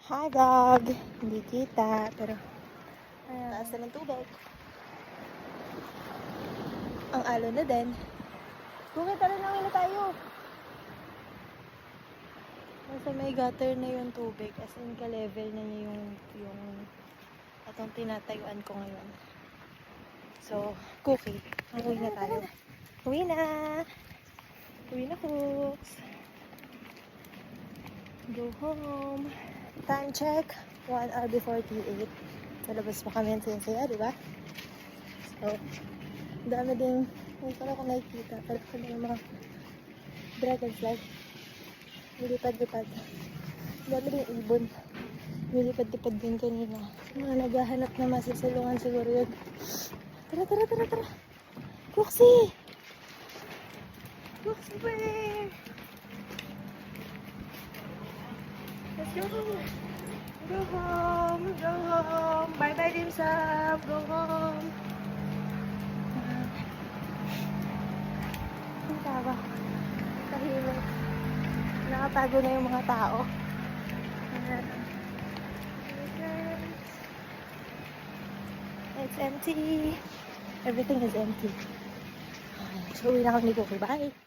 Hi vlog! Hindi kita, pero ayan, taas na ng tubig. Ang alon na din. Bukit, tara na tayo. Nasa may gutter na yung tubig, as in ka-level na niya yung atong tinatayuan ko ngayon. So, cookie. Uwi na tayo. Uwi na! Uwi na, cooks! Go home! Time check, 1 hour before T8. Malabas pa kami sa saya, di ba? So, dami din, hindi pala ko nakikita. Pala ko na yung mga dragonfly. Nilipad-lipad. Dami din ibon. Nilipad-lipad din kanina. Mga naghahanap na masisalungan siguro yun. Tara! Kuksi! Kuksi pa eh! Let's go home! Go home! Bye-bye dim sum! Go home! Ang tawa. Tahimik. Nakatago na yung mga tao. It's empty. Everything is empty. So, uwi na kami ni Cookie. Bye!